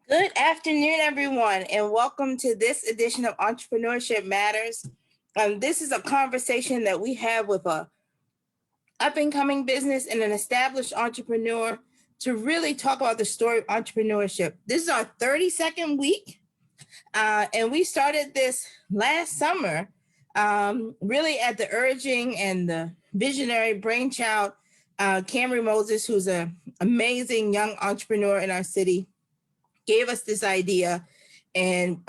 Good afternoon, everyone, and welcome to this edition of Entrepreneurship Matters. This is a conversation that we have with a up-and-coming business and an established entrepreneur to really talk about the story of entrepreneurship. This is our 32nd week, and we started this last summer, really at the urging and the visionary brainchild, Camry Moses, who's an amazing young entrepreneur in our city, gave us this idea, and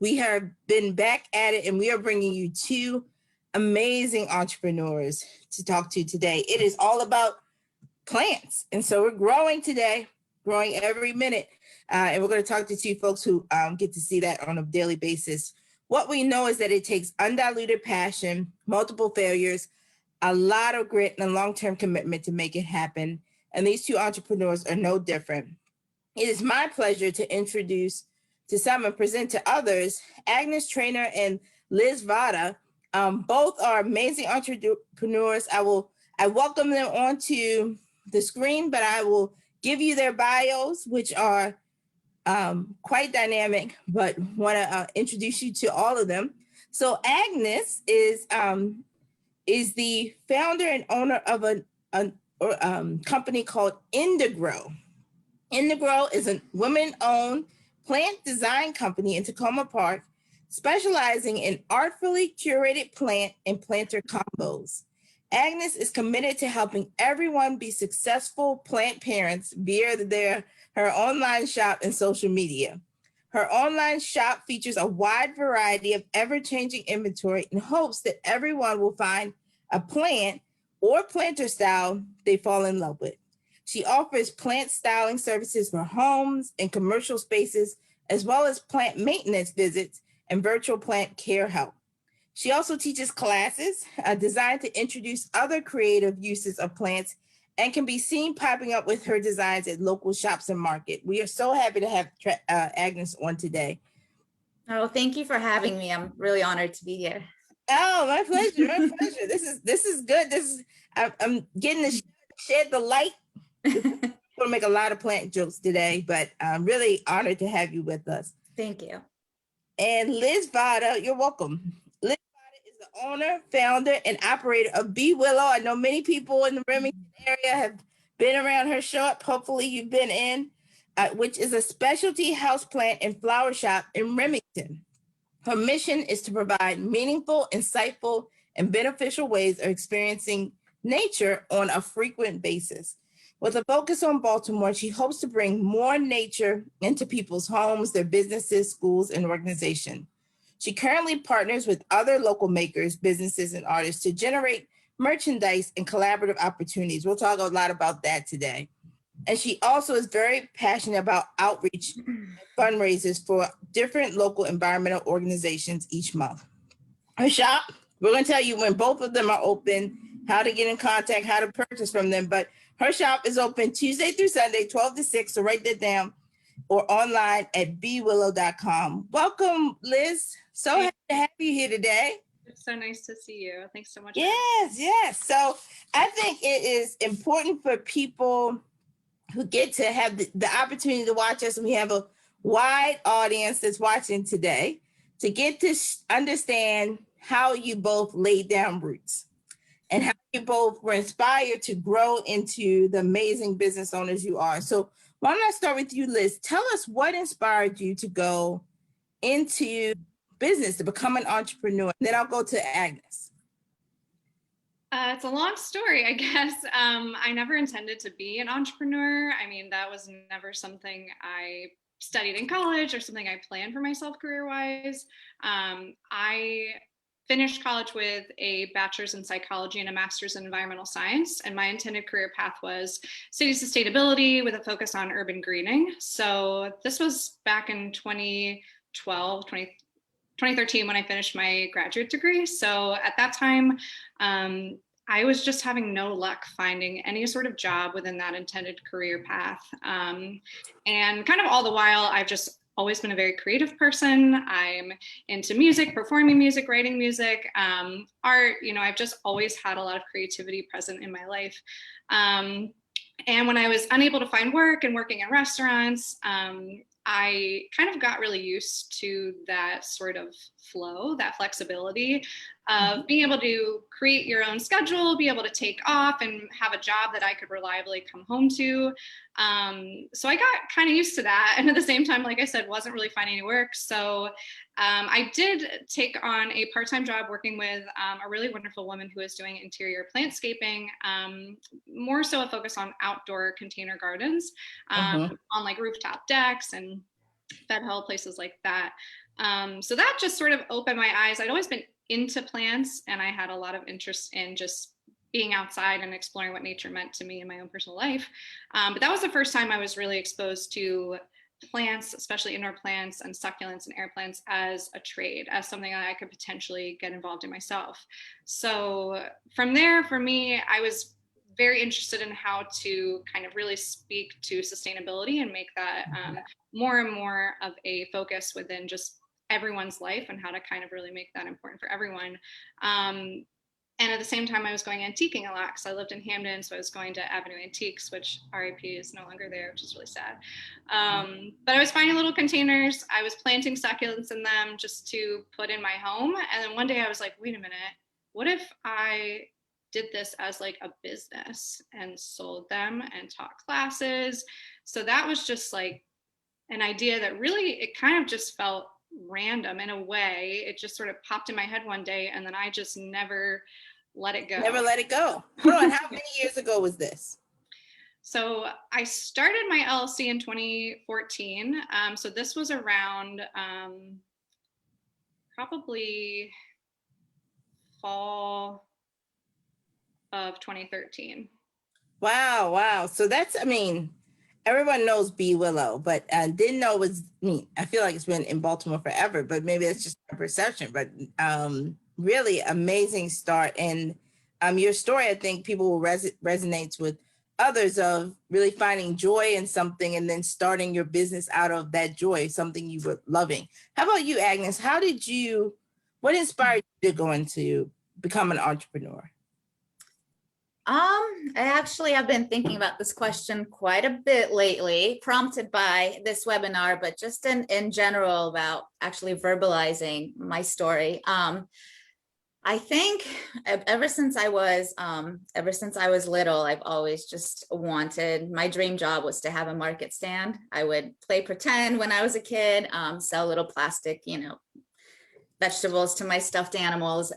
we have been back at it, and we are bringing you two amazing entrepreneurs to talk to today. It is all about plants, and so we're growing today, growing every minute, and we're going to talk to two folks who get to see that on a daily basis. What we know is that it takes undiluted passion, multiple failures, a lot of grit, and a long-term commitment to make it happen, and these two entrepreneurs are no different. It is my pleasure to introduce to some and present to others Agnes, Traynor, and Liz Vayda. Both are amazing entrepreneurs. I welcome them onto the screen, but I will give you their bios, which are quite dynamic, but want to introduce you to all of them. So Agnes is the founder and owner of a company called Indigrow. Indigrow is a women-owned plant design company in Tacoma Park, specializing in artfully curated plant and planter combos. Agnes is committed to helping everyone be successful plant parents via her online shop and social media. Her online shop features a wide variety of ever-changing inventory in hopes that everyone will find a plant or planter style they fall in love with. She offers plant styling services for homes and commercial spaces, as well as plant maintenance visits and virtual plant care help. She also teaches classes designed to introduce other creative uses of plants and can be seen popping up with her designs at local shops and market. We are so happy to have Agnes on today. Oh, thank you for having me. I'm really honored to be here. Oh, my pleasure, my pleasure. This is good. I'm getting to shed the light. We're going to make a lot of plant jokes today, but I'm really honored to have you with us. Thank you. And Liz Vayda, you're welcome. Liz Vayda is the owner, founder, and operator of Be Willow. I know many people in the Remington area have been around her shop. Hopefully you've been in, which is a specialty houseplant and flower shop in Remington. Her mission is to provide meaningful, insightful, and beneficial ways of experiencing nature on a frequent basis. With a focus on Baltimore, she hopes to bring more nature into people's homes, their businesses, schools, and organizations. She currently partners with other local makers, businesses, and artists to generate merchandise and collaborative opportunities. We'll talk a lot about that today. And she also is very passionate about outreach and fundraisers for different local environmental organizations each month. Her shop, we're going to tell you when both of them are open, how to get in contact, how to purchase from them, but her shop is open Tuesday through Sunday, 12 to 6, so write that down, or online at bewillow.com. Welcome, Liz. So happy to have you here today. It's so nice to see you. Thanks so much. Yes. So I think it is important for people who get to have the opportunity to watch us, and we have a wide audience that's watching today, to get to understand how you both laid down roots and how you both were inspired to grow into the amazing business owners you are. So why don't I start with you, Liz? Tell us what inspired you to go into business, to become an entrepreneur. And then I'll go to Agnes. It's a long story, I guess. I never intended to be an entrepreneur. I mean, that was never something I studied in college or something I planned for myself career-wise. I finished college with a bachelor's in psychology and a master's in environmental science. And my intended career path was city sustainability with a focus on urban greening. So this was back in 2013 when I finished my graduate degree. So at that time, I was just having no luck finding any sort of job within that intended career path. And kind of all the while, I've just always been a very creative person. I'm into music, performing music, writing music, art. I've just always had a lot of creativity present in my life. And when I was unable to find work and working in restaurants, I kind of got really used to that sort of flow, that flexibility of being able to create your own schedule, be able to take off and have a job that I could reliably come home to. So I got kind of used to that. And at the same time, like I said, wasn't really finding any work. So I did take on a part-time job working with a really wonderful woman who is doing interior plantscaping, more so a focus on outdoor container gardens, on like rooftop decks and bed hill places like that. So that just sort of opened my eyes. I'd always been into plants, and I had a lot of interest in just being outside and exploring what nature meant to me in my own personal life. But that was the first time I was really exposed to plants, especially indoor plants and succulents and air plants, as a trade, as something that I could potentially get involved in myself. So from there, for me, I was very interested in how to kind of really speak to sustainability and make that more and more of a focus within just everyone's life, and how to kind of really make that important for everyone. And at the same time, I was going antiquing a lot because I lived in Hamden. So I was going to Avenue Antiques, which RIP is no longer there, which is really sad. But I was finding little containers. I was planting succulents in them just to put in my home. And then one day I was like, wait a minute, what if I did this as like a business and sold them and taught classes? So that was just like an idea that really, it kind of just felt random in a way. It just sort of popped in my head one day, and then I just never let it go. Never let it go. Hold on, how many years ago was this? So I started my LLC in 2014. So this was around probably fall of 2013. Wow. So that's, I mean, everyone knows Bee Willow, but didn't know it was, I mean, I feel like it's been in Baltimore forever, but maybe that's just a perception. But really amazing start. And your story, I think people will resonates with others of really finding joy in something and then starting your business out of that joy, something you were loving. How about you, Agnes? What inspired you to go into become an entrepreneur? I've been thinking about this question quite a bit lately, prompted by this webinar, but just in general about actually verbalizing my story. I think ever since I was little, I've always just wanted, my dream job was to have a market stand. I would play pretend when I was a kid, sell little plastic, vegetables to my stuffed animals.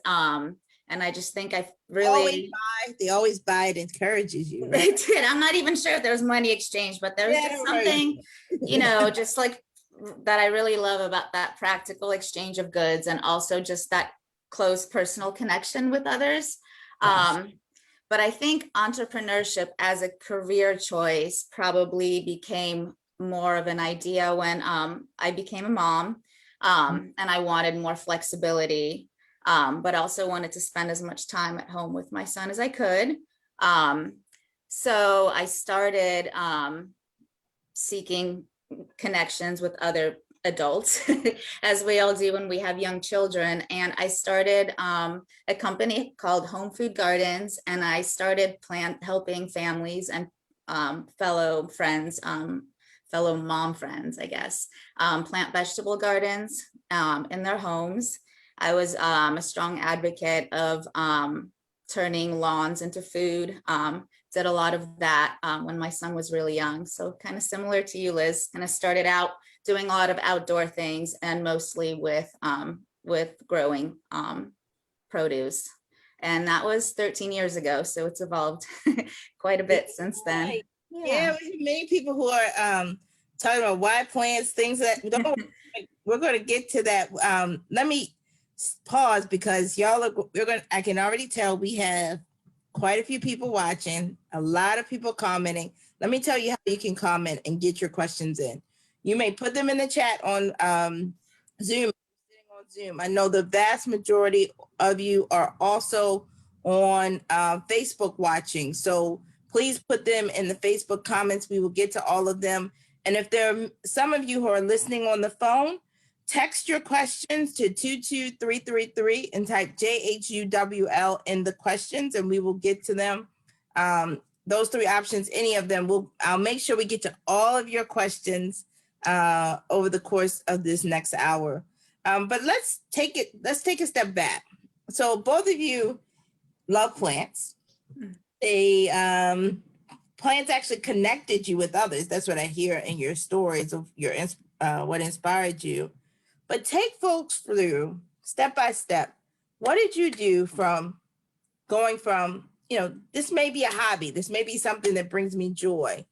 And I just think I really they always buy it, encourages you. Right? They did. I'm not even sure if there was money exchange, but there was just something, just like that I really love about that practical exchange of goods, and also just that close personal connection with others. But I think entrepreneurship as a career choice probably became more of an idea when I became a mom, and I wanted more flexibility. But also wanted to spend as much time at home with my son as I could. So I started seeking connections with other adults, as we all do when we have young children. And I started a company called Home Food Gardens, and I started helping families and fellow friends, fellow mom friends, I guess, plant vegetable gardens in their homes. I was a strong advocate of turning lawns into food. Did a lot of that when my son was really young. So kind of similar to you, Liz, kind of started out doing a lot of outdoor things, and mostly with growing produce. And that was 13 years ago. So it's evolved quite a bit since then. Yeah, many people who are talking about why plants, things that we're going to get to that. Let me pause, because I can already tell we have quite a few people watching, a lot of people commenting. Let me tell you how you can comment and get your questions in. You may put them in the chat on Zoom. I know the vast majority of you are also on Facebook watching. So please put them in the Facebook comments. We will get to all of them. And if there are some of you who are listening on the phone, text your questions to 22333 and type JHUWL in the questions, and we will get to them. Those three options, any of them, I'll make sure we get to all of your questions over the course of this next hour. But let's take a step back. So both of you love plants. Plants actually connected you with others. That's what I hear in your stories of what inspired you. But take folks through step by step. What did you do from going from, this may be a hobby, this may be something that brings me joy,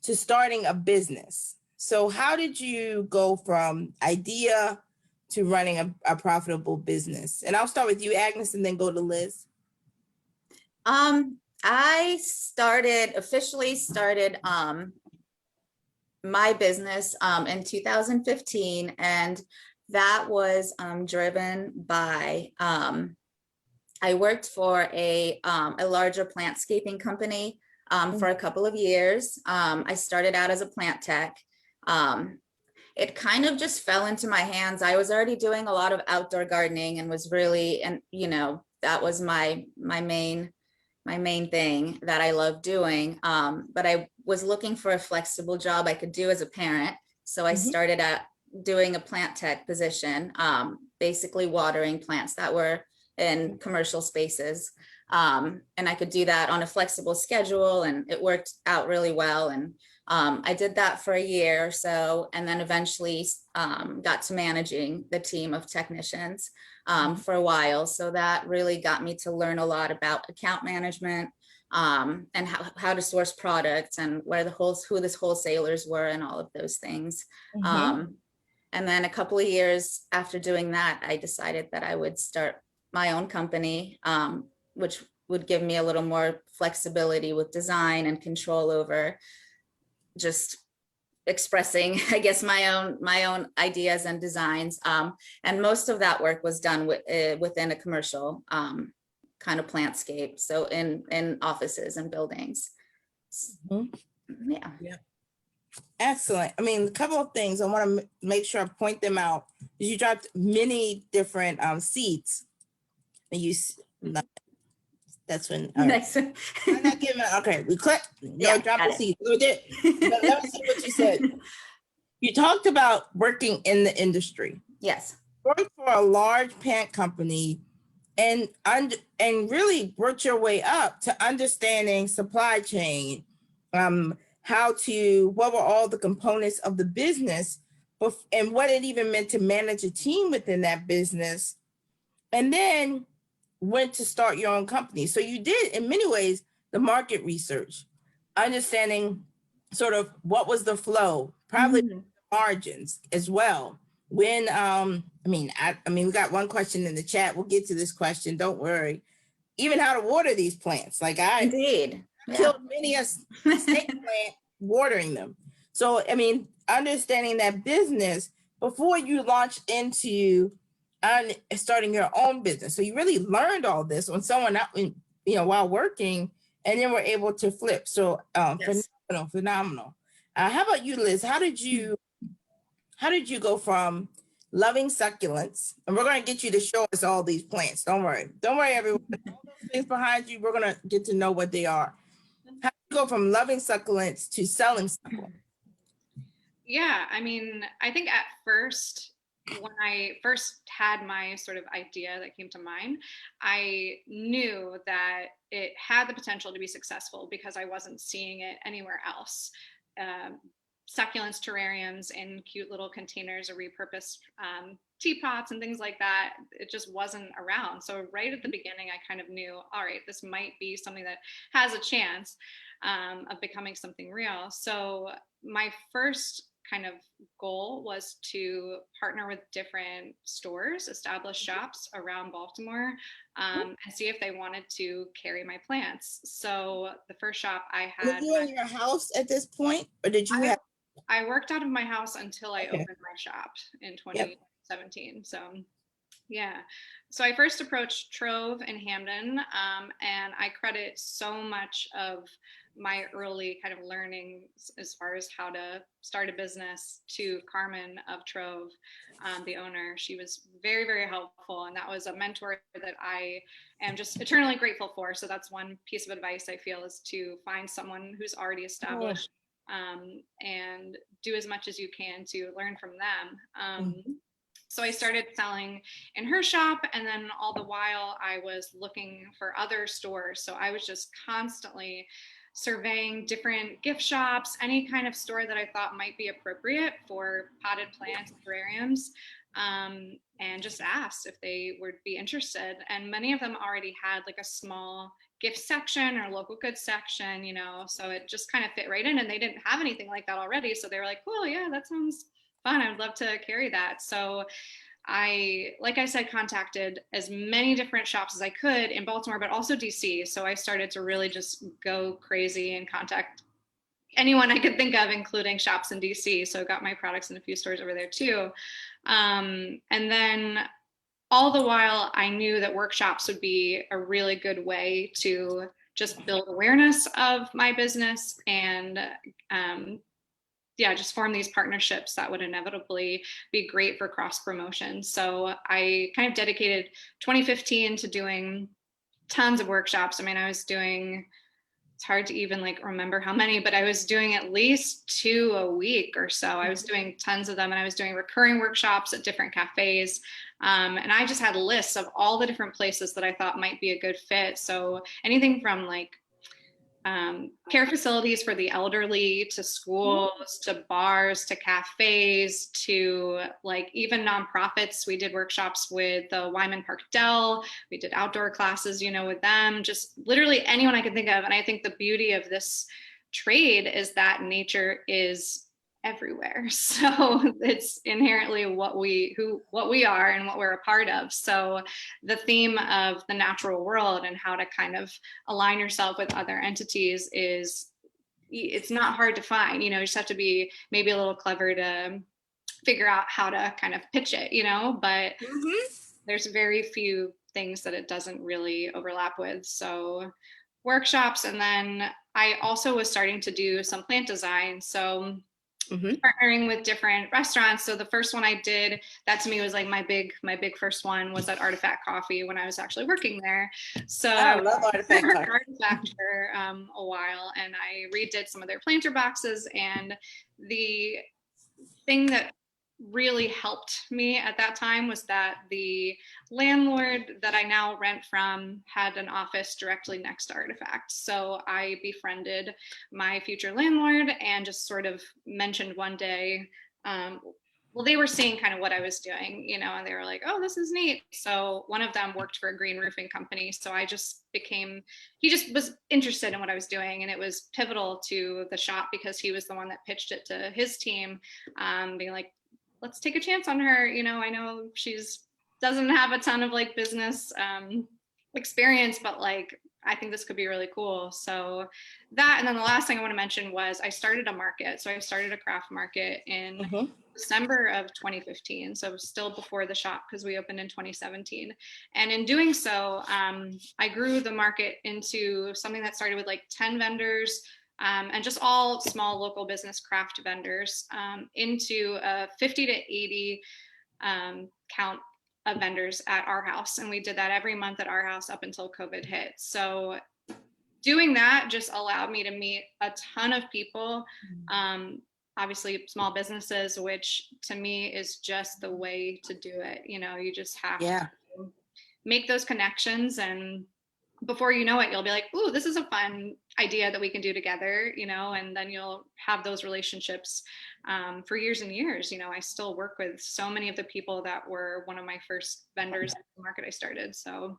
to starting a business? So how did you go from idea to running a profitable business? And I'll start with you, Agnes, and then go to Liz. I officially started my business in 2015, and that was driven by I worked for a larger plantscaping company for a couple of years. I started out as a plant tech. It kind of just fell into my hands. I was already doing a lot of outdoor gardening and was really, and that was my main thing that I love doing. But I was looking for a flexible job I could do as a parent. So I started at doing a plant tech position, basically watering plants that were in commercial spaces. And I could do that on a flexible schedule, and it worked out really well. And I did that for a year or so, and then eventually got to managing the team of technicians for a while. So that really got me to learn a lot about account management and how to source products and who the wholesalers were and all of those things. And then a couple of years after doing that, I decided that I would start my own company, which would give me a little more flexibility with design and control over just expressing, I guess, my own ideas and designs. And most of that work was done within a commercial kind of plantscape, so in offices and buildings. Yeah. Excellent. I mean, a couple of things I want to make sure I point them out. You dropped many different seeds. And that's when. Nice. I'm not giving. Okay, we click. Yeah, Drop the seed. Let me see what you said. You talked about working in the industry. Yes. Worked for a large plant company, and really worked your way up to understanding supply chain. What were all the components of the business, and what it even meant to manage a team within that business, and then went to start your own company. So you did, in many ways, the market research, understanding sort of what was the flow, probably margins as well. When we got one question in the chat. We'll get to this question. Don't worry. Even how to water these plants. Like Indeed. killed many a snake plant watering them. So, understanding that business before you launch into starting your own business. So you really learned all this on someone out, while working, and then were able to flip. So Yes. phenomenal. How about you, Liz? How did you go from loving succulents? And we're going to get you to show us all these plants. Don't worry, everyone. All those things behind you, we're going to get to know what they are. How do you go from loving succulents to selling succulents? Yeah, I think at first, when I first had my sort of idea that came to mind, I knew that it had the potential to be successful because I wasn't seeing it anywhere else. Succulents, terrariums in cute little containers or repurposed teapots and things like that, it just wasn't around. So right at the beginning, I kind of knew, all right, this might be something that has a chance of becoming something real. So my first kind of goal was to partner with different stores, established shops around Baltimore, and see if they wanted to carry my plants. So the first shop I had. Were you in your house at this point, or did you have? I worked out of my house until I opened my shop in 2017. Yep. So yeah. So I first approached Trove in Hamden, and I credit so much of my early kind of learning as far as how to start a business to Carmen of Trove, the owner. She was very, very helpful, and that was a mentor that I am just eternally grateful for. So that's one piece of advice I feel, is to find someone who's already established and do as much as you can to learn from them. So I started selling in her shop, and then all the while I was looking for other stores. So I was just constantly surveying different gift shops, any kind of store that I thought might be appropriate for potted plants, terrariums, and just asked if they would be interested. And many of them already had like a small gift section or local goods section, you know, so it just kind of fit right in, and they didn't have anything like that already. So they were like, cool, yeah, that sounds fun. I would love to carry that. So I, like I said, contacted as many different shops as I could in Baltimore, but also DC. So I started to really just go crazy and contact anyone I could think of, including shops in DC. So I got my products in a few stores over there too. And then all the while, I knew that workshops would be a really good way to just build awareness of my business and just form these partnerships that would inevitably be great for cross promotion. So I kind of dedicated 2015 to doing tons of workshops. I mean, I was doing, it's hard to even like remember how many, but I was doing at least 2 a week or so. I was doing tons of them, and I was doing recurring workshops at different cafes. And I just had lists of all the different places that I thought might be a good fit. So anything from like care facilities for the elderly, to schools, to bars, to cafes, to like even nonprofits. We did workshops with the Wyman Park Dell. We did outdoor classes, you know, with them, just literally anyone I could think of. And I think the beauty of this trade is that nature is everywhere. So it's inherently what we are and what we're a part of. So the theme of the natural world and how to kind of align yourself with other entities is, it's not hard to find, you know, you just have to be maybe a little clever to figure out how to kind of pitch it, you know, but there's very few things that it doesn't really overlap with. So workshops. And then I also was starting to do some plant design. So partnering with different restaurants. So the first one I did, that to me was like my big first one, was at Artifact Coffee when I was actually working there. So I love Artifact Coffee. Artifact for a while, and I redid some of their planter boxes. And the thing that really helped me at that time was that the landlord that I now rent from had an office directly next to Artifact. So I befriended my future landlord and just sort of mentioned one day, well, they were seeing kind of what I was doing, you know, and they were like, oh, this is neat. So one of them worked for a green roofing company. So I just he just was interested in what I was doing. And it was pivotal to the shop because he was the one that pitched it to his team, being like, let's take a chance on her. You know, I know doesn't have a ton of like business experience, but like, I think this could be really cool. So that, and then the last thing I want to mention was I started a market. So I started a craft market in December of 2015. So still before the shop, because we opened in 2017. And in doing so, I grew the market into something that started with like 10 vendors, and just all small local business craft vendors, into a 50 to 80 count of vendors at our house. And we did that every month at our house up until COVID hit. So doing that just allowed me to meet a ton of people, obviously small businesses, which to me is just the way to do it. You know, you just have to make those connections, and before you know it, you'll be like, ooh, this is a fun idea that we can do together, you know, and then you'll have those relationships for years and years. You know, I still work with so many of the people that were one of my first vendors at the market I started. So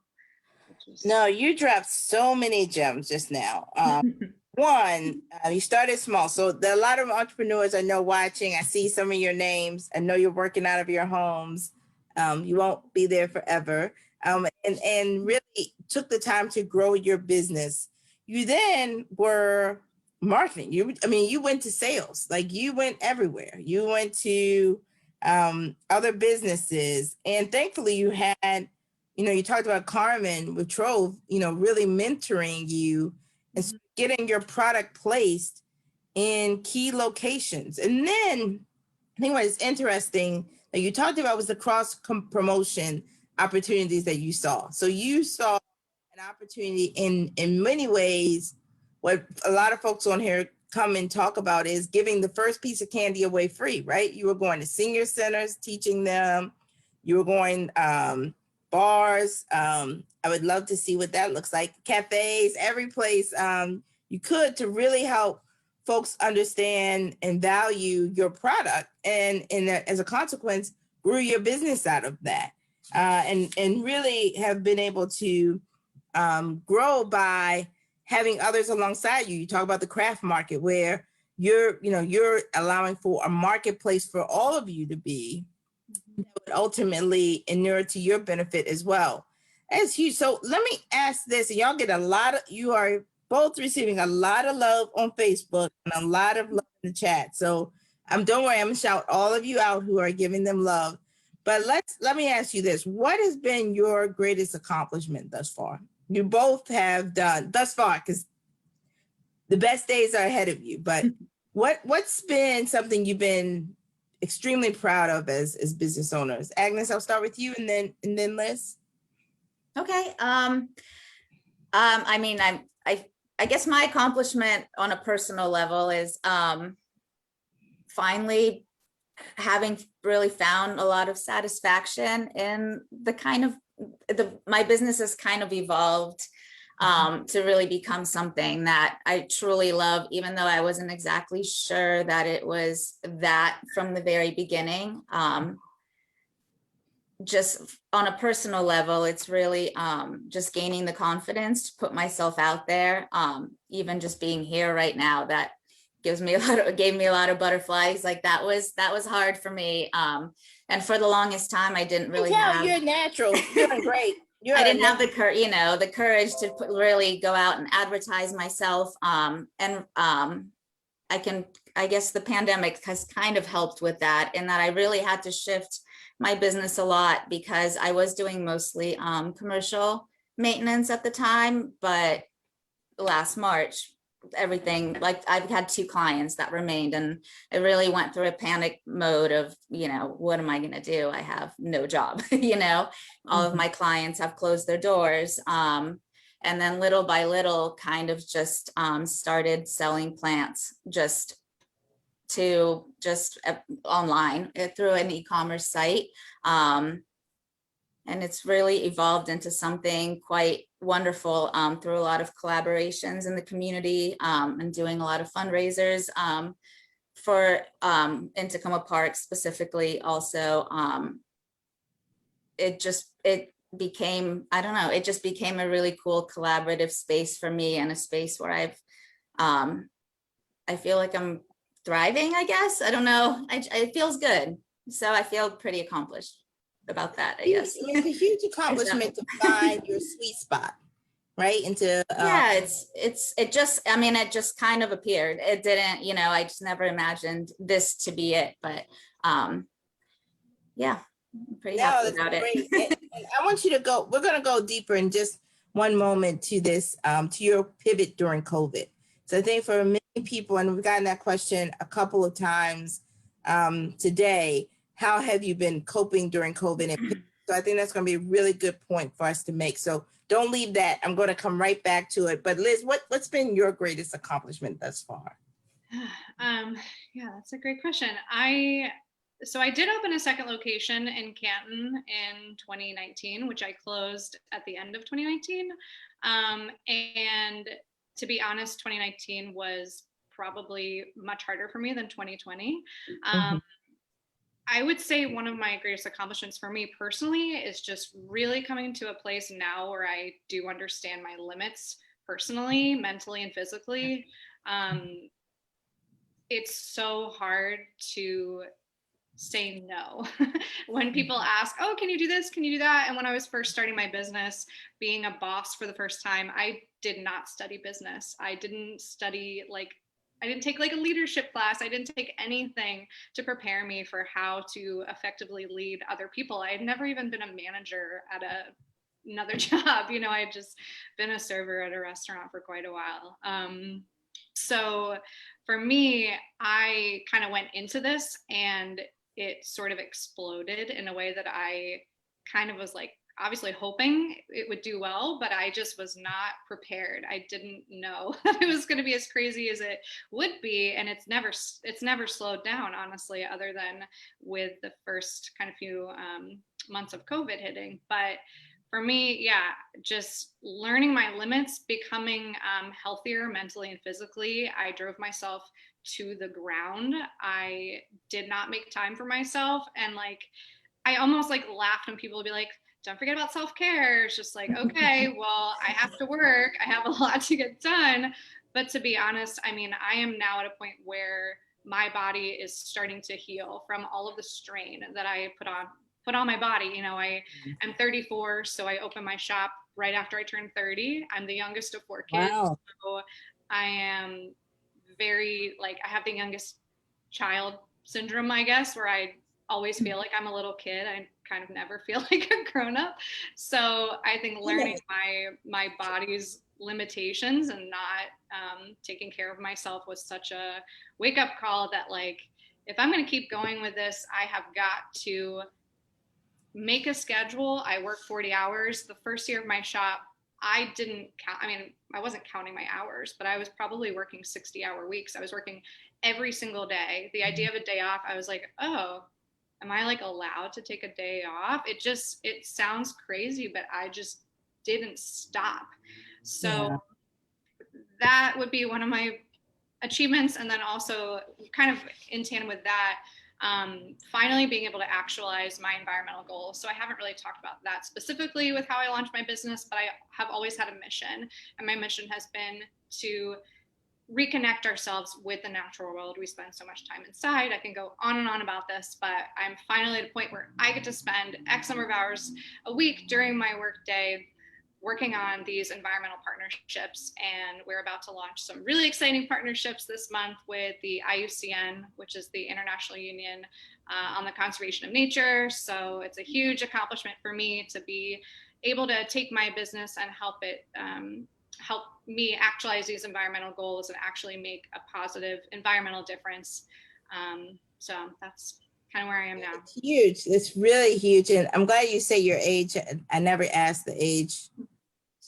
no, you dropped so many gems just now. One, you started small. So there are a lot of entrepreneurs I know watching. I see some of your names. I know you're working out of your homes. You won't be there forever. And really took the time to grow your business. You then were marketing. You went to sales, like you went everywhere. You went to other businesses, and thankfully you had, you know, you talked about Carmen with Trove, you know, really mentoring you and getting your product placed in key locations. And then I think what is interesting that you talked about was the cross promotion opportunities that you saw. So you saw an opportunity in many ways, what a lot of folks on here come and talk about is giving the first piece of candy away free, right? You were going to senior centers, teaching them, you were going bars. I would love to see what that looks like. Cafes, every place you could, to really help folks understand and value your product, and as a consequence, grew your business out of that, and really have been able to grow by having others alongside you. You talk about the craft market, where you're allowing for a marketplace for all of you to be, that would ultimately inure to your benefit as well. That's huge. So let me ask this, and y'all get you are both receiving a lot of love on Facebook and a lot of love in the chat. So don't worry, I'm gonna shout all of you out who are giving them love. But let me ask you this: what has been your greatest accomplishment thus far? You both have done thus far, because the best days are ahead of you. But what's been something you've been extremely proud of as business owners? Agnes, I'll start with you, and then Liz. Okay. I mean, I guess my accomplishment on a personal level is finally having really found a lot of satisfaction in the kind of my business has kind of evolved to really become something that I truly love, even though I wasn't exactly sure that it was that from the very beginning. Just on a personal level, it's really just gaining the confidence to put myself out there. Even just being here right now, that gave me a lot of butterflies. Like that was hard for me. And for the longest time, I didn't really have. You're natural. You're doing great. I didn't have the courage to really go out and advertise myself. I guess the pandemic has kind of helped with that, in that I really had to shift my business a lot, because I was doing mostly commercial maintenance at the time. But last March, everything, like I've had 2 clients that remained, and I really went through a panic mode of, what am I going to do? I have no job, all of my clients have closed their doors. And then little by little kind of just started selling plants just online through an e-commerce site. And it's really evolved into something quite wonderful through a lot of collaborations in the community, and doing a lot of fundraisers for in Tacoma Park specifically. Also, it became, I don't know, it just became a really cool collaborative space for me, and a space where I feel like I'm thriving, I guess. I don't know. It feels good. So I feel pretty accomplished about that, I guess. It's a huge accomplishment to find your sweet spot, right? Yeah, it just kind of appeared. It didn't, I just never imagined this to be it. But yeah, I'm pretty happy about it. And I want you to we're going to go deeper in just one moment to this, to your pivot during COVID. So I think for many people, and we've gotten that question a couple of times today, how have you been coping during COVID? So I think that's going to be a really good point for us to make. So don't leave that. I'm going to come right back to it. But Liz, what's been your greatest accomplishment thus far? Yeah, that's a great question. So I did open a second location in Canton in 2019, which I closed at the end of 2019. And to be honest, 2019 was probably much harder for me than 2020. I would say one of my greatest accomplishments for me personally is just really coming to a place now where I do understand my limits personally, mentally, and physically. It's so hard to say no when people ask, oh, can you do this? Can you do that? And when I was first starting my business, being a boss for the first time, I did not study business. I didn't take like a leadership class. I didn't take anything to prepare me for how to effectively lead other people. I had never even been a manager at another job. I had just been a server at a restaurant for quite a while. So for me, I kind of went into this and it sort of exploded in a way that I kind of was like, obviously hoping it would do well, but I just was not prepared. I didn't know that it was going to be as crazy as it would be. And it's never slowed down, honestly, other than with the first kind of few months of COVID hitting. But for me, yeah, just learning my limits, becoming healthier mentally and physically. I drove myself to the ground. I did not make time for myself. And like, I almost like laughed when people would be like, don't forget about self-care. It's just like, okay, well, I have to work. I have a lot to get done. But to be honest, I mean, I am now at a point where my body is starting to heal from all of the strain that I put on my body. You know, I'm 34, so I opened my shop right after I turned 30. I'm the youngest of 4 kids. Wow. So I am very, like, I have the youngest child syndrome, I guess, where I always feel like I'm a little kid. I kind of never feel like a grown up. So I think learning my body's limitations and not taking care of myself was such a wake up call that, like, if I'm going to keep going with this, I have got to make a schedule. I work 40 hours. The first year of my shop, I didn't count. I mean, I wasn't counting my hours, but I was probably working 60-hour weeks. I was working every single day. The idea of a day off, I was like, oh, am I like allowed to take a day off? It sounds crazy, but I just didn't stop. So that would be one of my achievements. And then also kind of in tandem with that, finally being able to actualize my environmental goals. So I haven't really talked about that specifically with how I launched my business, but I have always had a mission. And my mission has been to reconnect ourselves with the natural world. We spend so much time inside. I can go on and on about this, but I'm finally at a point where I get to spend X number of hours a week during my work day working on these environmental partnerships. And we're about to launch some really exciting partnerships this month with the IUCN, which is the International Union on the Conservation of Nature. So it's a huge accomplishment for me to be able to take my business and help me actualize these environmental goals and actually make a positive environmental difference. So that's kind of where I am now. It's huge. It's really huge. And I'm glad you say your age. I never asked the age,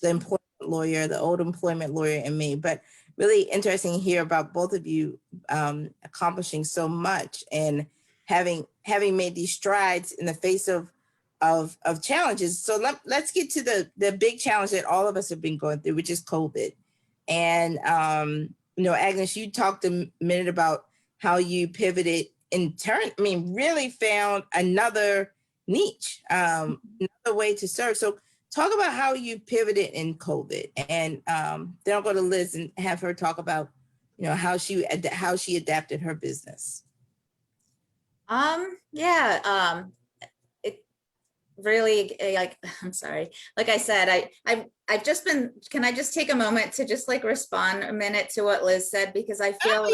the employment lawyer, the old employment lawyer in me, but really interesting to hear about both of you accomplishing so much and having made these strides in the face of challenges. So let's get to the big challenge that all of us have been going through, which is COVID. And, Agnes, you talked a minute about how you pivoted really found another niche, another way to serve. So talk about how you pivoted in COVID, and then I'll go to Liz and have her talk about, how she adapted her business. It really, like, I'm sorry. Like I said, I've just been, can I just take a moment to just like respond a minute to what Liz said? Because I feel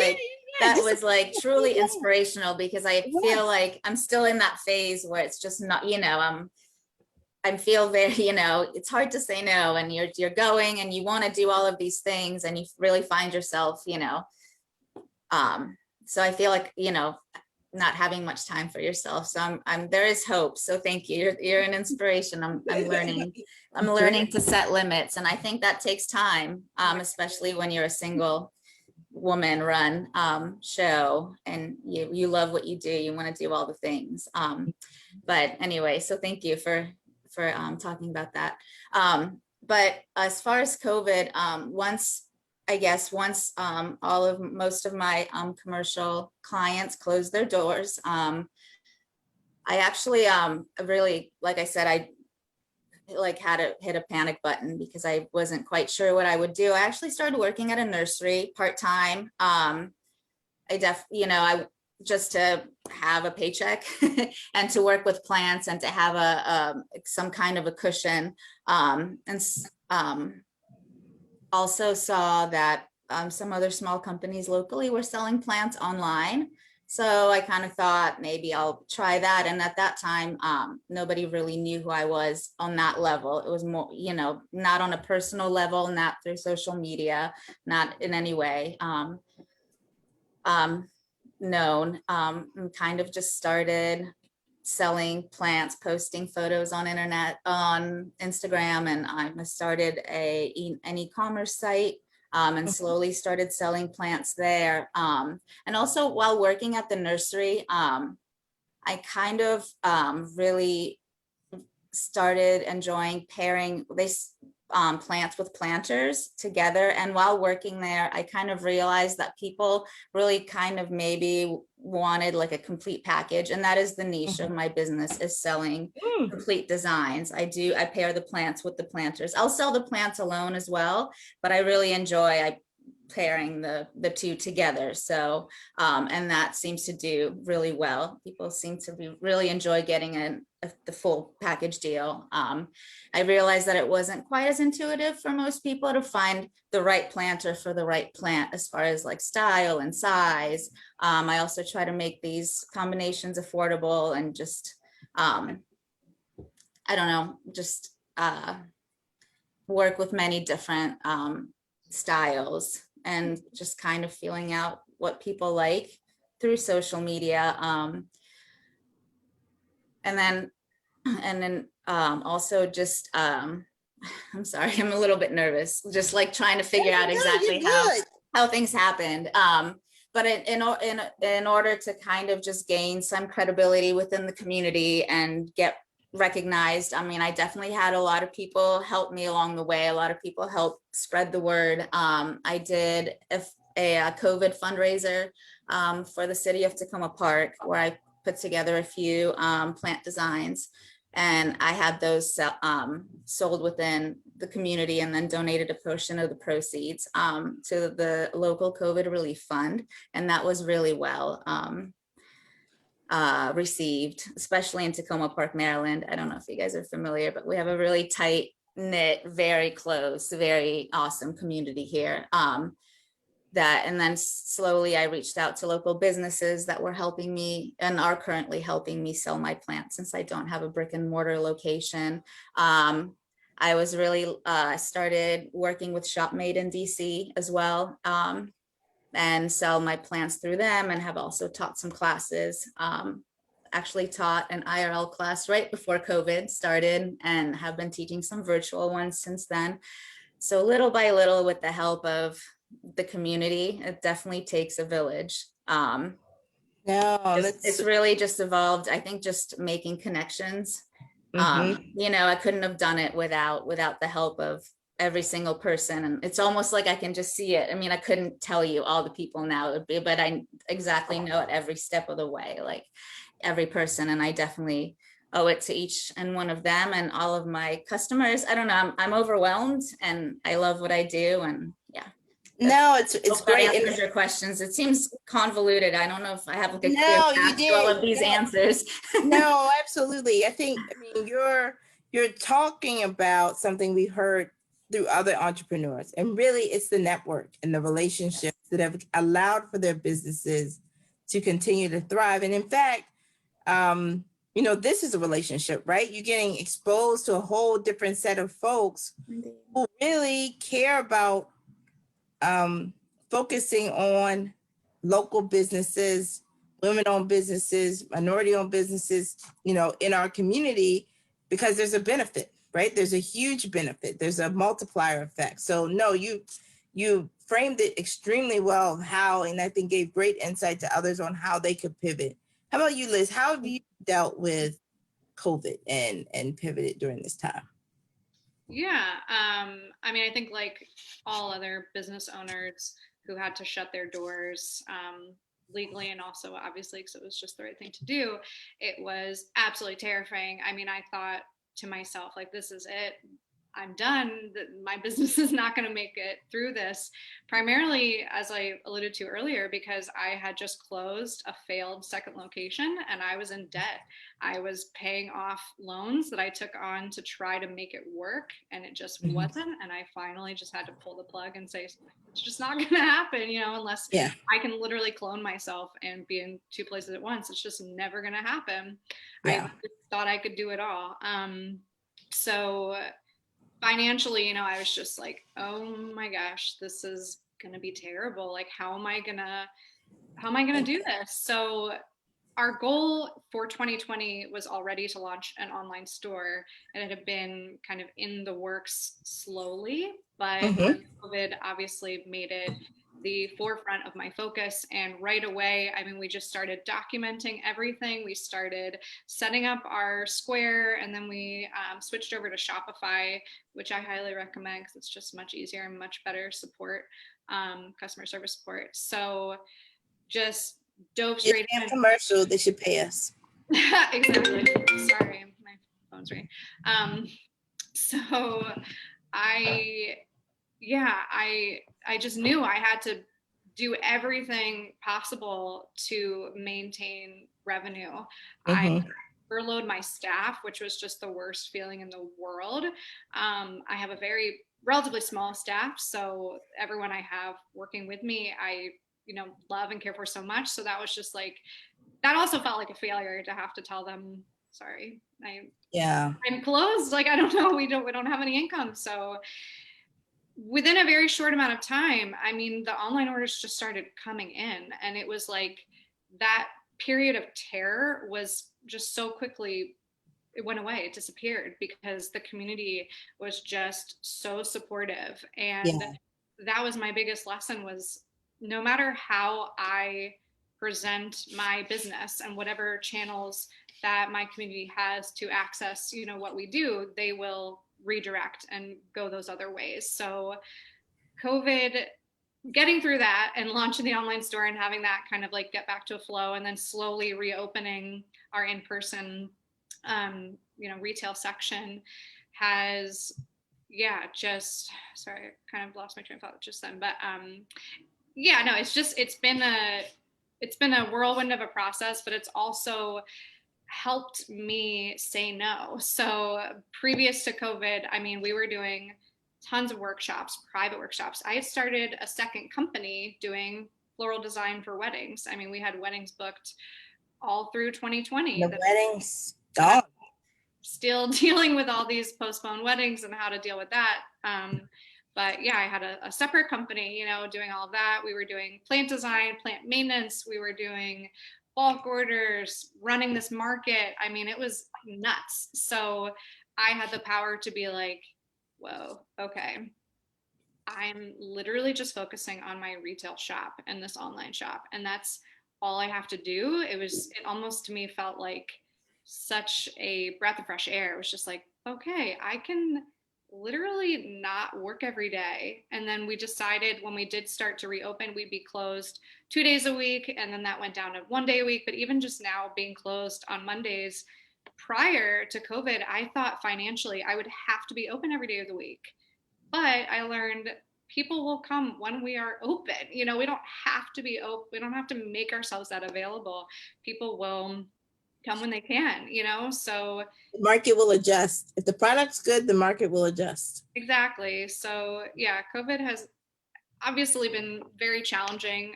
that was like truly inspirational, because I feel like I'm still in that phase where it's just not, I feel very, it's hard to say no, and you're going and you want to do all of these things and you really find yourself, so I feel like, not having much time for yourself. So there is hope. So thank you. You're an inspiration. I'm learning to set limits. And I think that takes time, especially when you're a single woman run show and you love what you do. You want to do all the things. But anyway, so thank you for talking about that. But as far as COVID, once most of my commercial clients closed their doors, I actually really, like I said, I had to hit a panic button because I wasn't quite sure what I would do. I actually started working at a nursery part-time. Just to have a paycheck and to work with plants and to have some kind of a cushion. Also saw that some other small companies locally were selling plants online. So I kind of thought maybe I'll try that. And at that time, nobody really knew who I was on that level. It was more, not on a personal level, not through social media, not in any way known. And kind of just started selling plants, posting photos on Instagram, and I started an e-commerce site, and slowly started selling plants there. And also while working at the nursery, I kind of really started enjoying pairing plants with planters together. And while working there, I kind of realized that people really kind of maybe wanted like a complete package. And that is the niche of my business, is selling complete designs. I pair the plants with the planters. I'll sell the plants alone as well, but I really enjoy pairing the two together. So and that seems to do really well. People seem to really enjoy getting the full package deal. I realized that it wasn't quite as intuitive for most people to find the right planter for the right plant as far as like style and size. I also try to make these combinations affordable and just I don't know, just work with many different styles, and just kind of feeling out what people like through social media. And then also just I'm sorry, I'm a little bit nervous, just like trying to figure out exactly how things happened. But in order to kind of just gain some credibility within the community and get recognized, I mean, I definitely had a lot of people help me along the way. A lot of people helped spread the word. I did a COVID fundraiser for the city of Tacoma Park, where I put together a few plant designs, and I had those sold within the community, and then donated a portion of the proceeds to the local COVID relief fund. And that was really well received, especially in Tacoma Park, Maryland. I don't know if you guys are familiar, but we have a really tight knit, very close, very awesome community here. And then slowly I reached out to local businesses that were helping me and are currently helping me sell my plants, since I don't have a brick and mortar location. I was really started working with ShopMade in DC as well, and sell my plants through them, and have also taught some classes. Actually taught an IRL class right before COVID started, and have been teaching some virtual ones since then. So little by little, with the help of the community, it definitely takes a village. It's really just evolved, I think, just making connections. I couldn't have done it without the help of every single person. And it's almost like I can just see it. I mean, I couldn't tell you all the people now, but I exactly know at every step of the way, like every person. And I definitely owe it to each and one of them and all of my customers. I don't know, I'm overwhelmed, and I love what I do. And yeah. No, it's great. That answers your questions. It seems convoluted. I don't know if I have like a clear No, you path to all of these answers. No, absolutely. I mean, you're talking about something we heard through other entrepreneurs, and really it's the network and the relationships that have allowed for their businesses to continue to thrive. And in fact, this is a relationship, right? You're getting exposed to a whole different set of folks who really care about focusing on local businesses, women-owned businesses, minority-owned businesses, in our community, because there's a benefit, right? There's a huge benefit. There's a multiplier effect. So no, you framed it extremely well how, and I think gave great insight to others on how they could pivot. How about you, Liz? How have you dealt with COVID and pivoted during this time? Yeah, I mean, I think like all other business owners who had to shut their doors legally, and also obviously because it was just the right thing to do, it was absolutely terrifying. I mean, I thought to myself, like, this is it. I'm done. My business is not going to make it through this, primarily, as I alluded to earlier, because I had just closed a failed second location and I was in debt. I was paying off loans that I took on to try to make it work, and it just wasn't. And I finally just had to pull the plug and say, it's just not going to happen, unless I can literally clone myself and be in two places at once. It's just never going to happen. I thought I could do it all. So financially, I was just like, oh my gosh, this is going to be terrible. Like, how am I going to do this? So our goal for 2020 was already to launch an online store, and it had been kind of in the works slowly, but Mm-hmm. COVID obviously made it the forefront of my focus. And right away, I mean, we just started documenting everything. We started setting up our Square, and then we switched over to Shopify, which I highly recommend because it's just much easier and much better support, customer service support. So just dove It's straight a in. commercial. They should pay us. Exactly. Sorry, my phone's ringing. So I, yeah, I just knew I had to do everything possible to maintain revenue. I Mm-hmm. furloughed my staff, which was just the worst feeling in the world. I have a very relatively small staff, so everyone I have working with me, I love and care for so much. So that was just like, that also felt like a failure to have to tell them, sorry, Yeah. I'm closed. Like, I don't know, we don't have any income. So within a very short amount of time, I mean, the online orders just started coming in, and it was like that period of terror was just so quickly, it went away, it disappeared, because the community was just so supportive. And Yeah. that was my biggest lesson, was no matter how I present my business and whatever channels that my community has to access, what we do, they will redirect and go those other ways. So COVID, getting through that and launching the online store and having that kind of like get back to a flow, and then slowly reopening our in-person retail section has, yeah, just, sorry, I kind of lost my train of thought just then, but yeah, no, it's been a whirlwind of a process, but it's also helped me say no. So previous to COVID, I mean, we were doing tons of workshops, private workshops. I had started a second company doing floral design for weddings. I mean, we had weddings booked all through 2020. The wedding's And I'm gone. still dealing with all these postponed weddings and how to deal with that. But yeah, I had a separate company, doing all of that. We were doing plant design, plant maintenance. We were doing bulk orders, running this market. I mean, it was nuts. So I had the power to be like, whoa, okay, I'm literally just focusing on my retail shop and this online shop, and that's all I have to do. It almost to me felt like such a breath of fresh air. It was just like, okay, I can literally not work every day. And then we decided, when we did start to reopen, we'd be closed 2 days a week, and then that went down to 1 day a week. But even just now being closed on Mondays, prior to COVID, I thought financially I would have to be open every day of the week. But I learned people will come when we are open. We don't have to be open. We don't have to make ourselves that available. People will come when they can, So The market will adjust. If the product's good, the market will adjust. exactly. So yeah, COVID has obviously been very challenging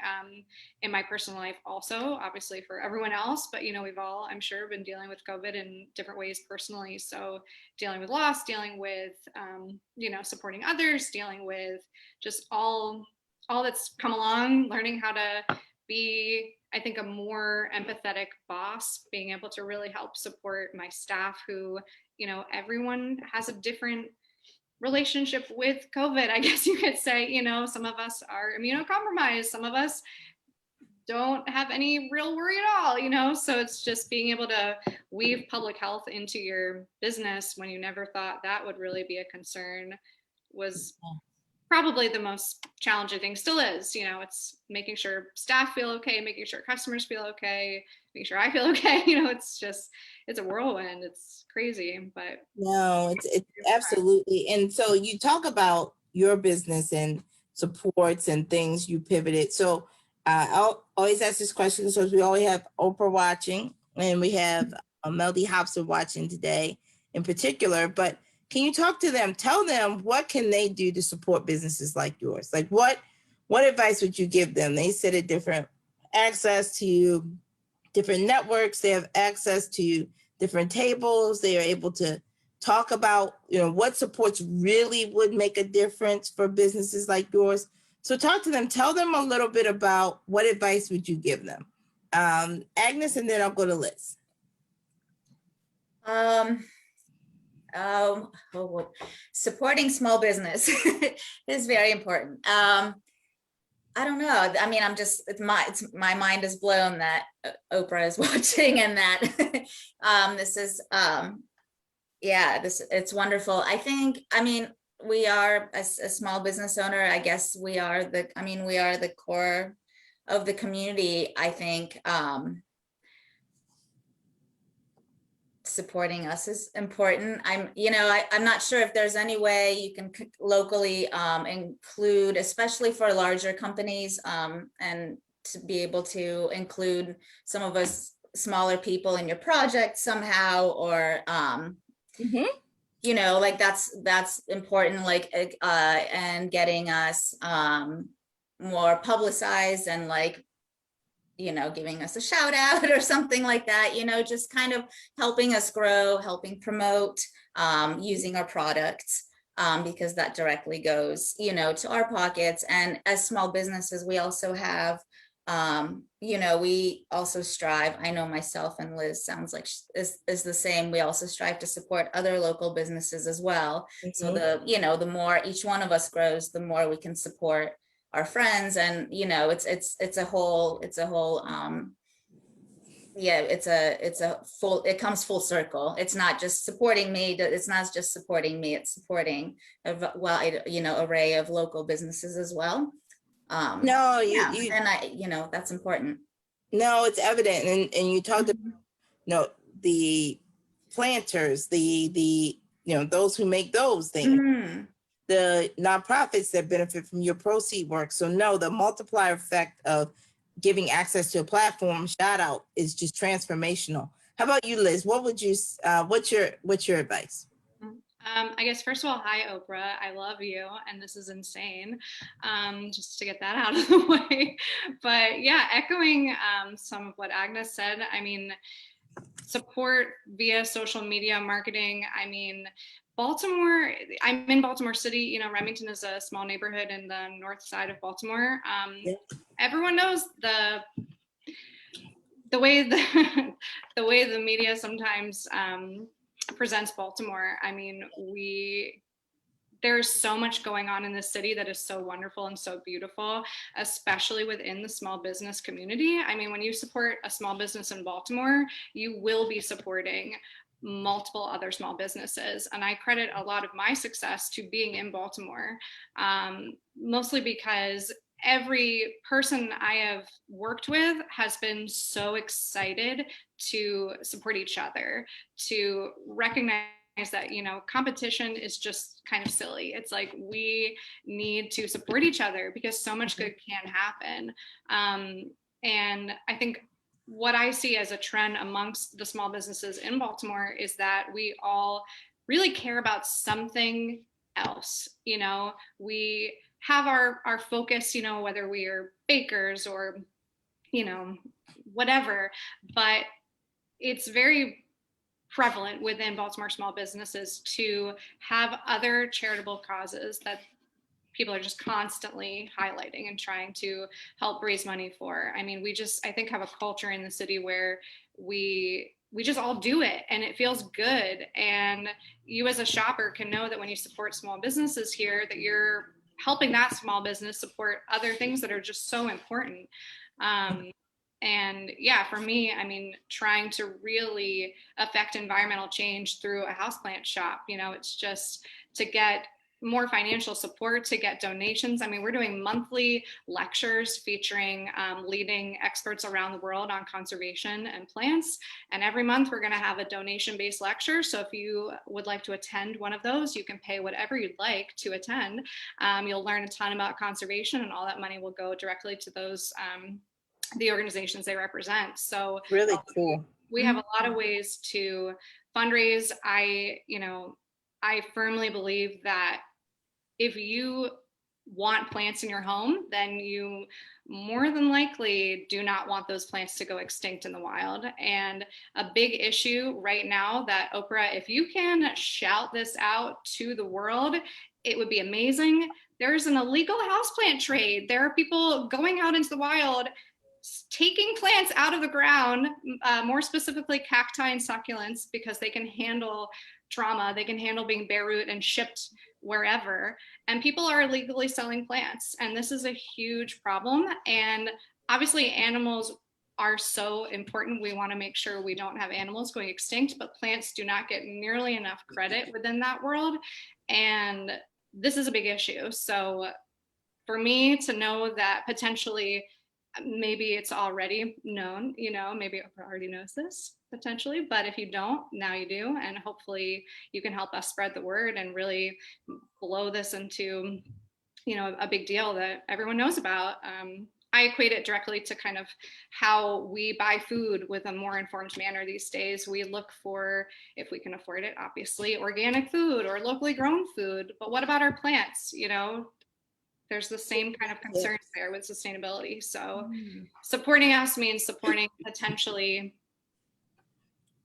in my personal life, also obviously for everyone else, but we've all, I'm sure, been dealing with COVID in different ways personally. So dealing with loss, dealing with supporting others, dealing with just all that's come along, learning how to be, I think, a more empathetic boss, being able to really help support my staff, who everyone has a different relationship with COVID, I guess you could say. Some of us are immunocompromised, some of us don't have any real worry at all, so it's just being able to weave public health into your business when you never thought that would really be a concern was probably the most challenging thing. Still is, it's making sure staff feel okay, making sure customers feel okay, making sure I feel okay. It's a whirlwind. It's crazy, but No, it's absolutely. And so you talk about your business and supports and things you pivoted. So I'll always ask this question because we always have Oprah watching, and we have Melody Hobson watching today in particular. But can you talk to them? Tell them, what can they do to support businesses like yours? Like what advice would you give them? They sit at different access to different networks. They have access to different tables. They are able to talk about, what supports really would make a difference for businesses like yours. So talk to them, tell them a little bit about what advice would you give them? Agnes, and then I'll go to Liz. Supporting small business is very important. I don't know. I mean, my mind is blown that Oprah is watching, and that it's wonderful. I mean, we are a small business owner. I guess we are the core of the community. I think supporting us is important. I'm not sure if there's any way you can locally include, especially for larger companies, and to be able to include some of us smaller people in your project somehow, or like that's important, like and getting us more publicized, and like giving us a shout out or something like that, just kind of helping us grow, helping promote, using our products, because that directly goes, to our pockets. And as small businesses, we also have, we also strive, I know myself and Liz sounds like is the same. We also strive to support other local businesses as well. So the more each one of us grows, the more we can support our friends. And it comes full circle. It's not just supporting me, it's supporting a wide array of local businesses as well. And that's important. No, it's evident. And you talked about the planters, the those who make those things, the nonprofits that benefit from your proceed work. So no, the multiplier effect of giving access to a platform, shout out, is just transformational. How about you, Liz? What would you what's your advice? I guess, first of all, hi, Oprah. I love you. And this is insane, just to get that out of the way. But yeah, echoing some of what Agnes said, I mean, support via social media marketing. I mean, Baltimore, I'm in Baltimore City, Remington is a small neighborhood in the north side of Baltimore. Everyone knows the way the media sometimes presents Baltimore. I mean, there's so much going on in this city that is so wonderful and so beautiful, especially within the small business community. I mean, when you support a small business in Baltimore, you will be supporting multiple other small businesses. And I credit a lot of my success to being in Baltimore, mostly because every person I have worked with has been so excited to support each other, to recognize that, competition is just kind of silly. It's like, we need to support each other because so much good can happen. And I think what I see as a trend amongst the small businesses in Baltimore is that we all really care about something else. We have our focus, whether we are bakers or, whatever, but it's very prevalent within Baltimore small businesses to have other charitable causes that people are just constantly highlighting and trying to help raise money for. I mean, I think have a culture in the city where we just all do it and it feels good. And you as a shopper can know that when you support small businesses here, that you're helping that small business support other things that are just so important. And yeah, for me, I mean, trying to really affect environmental change through a houseplant shop, it's just to get more financial support, to get donations. I mean, we're doing monthly lectures featuring leading experts around the world on conservation and plants. And every month we're going to have a donation-based lecture. So if you would like to attend one of those, you can pay whatever you'd like to attend. You'll learn a ton about conservation, and all that money will go directly to those the organizations they represent. So really cool. We have a lot of ways to fundraise. I firmly believe that if you want plants in your home, then you more than likely do not want those plants to go extinct in the wild. And a big issue right now that, Oprah, if you can shout this out to the world, it would be amazing. There's an illegal houseplant trade. There are people going out into the wild taking plants out of the ground, more specifically cacti and succulents, because they can handle trauma, they can handle being bare root and shipped wherever. And people are illegally selling plants. And this is a huge problem. And obviously animals are so important. We want to make sure we don't have animals going extinct, but plants do not get nearly enough credit within that world. And this is a big issue. So for me to know that potentially maybe it's already known, maybe Oprah already knows this potentially, but if you don't, now you do. And hopefully you can help us spread the word and really blow this into, a big deal that everyone knows about. I equate it directly to kind of how we buy food with a more informed manner these days. We look for, if we can afford it, obviously, organic food or locally grown food. But what about our plants? There's the same kind of concerns there with sustainability. So supporting us means supporting potentially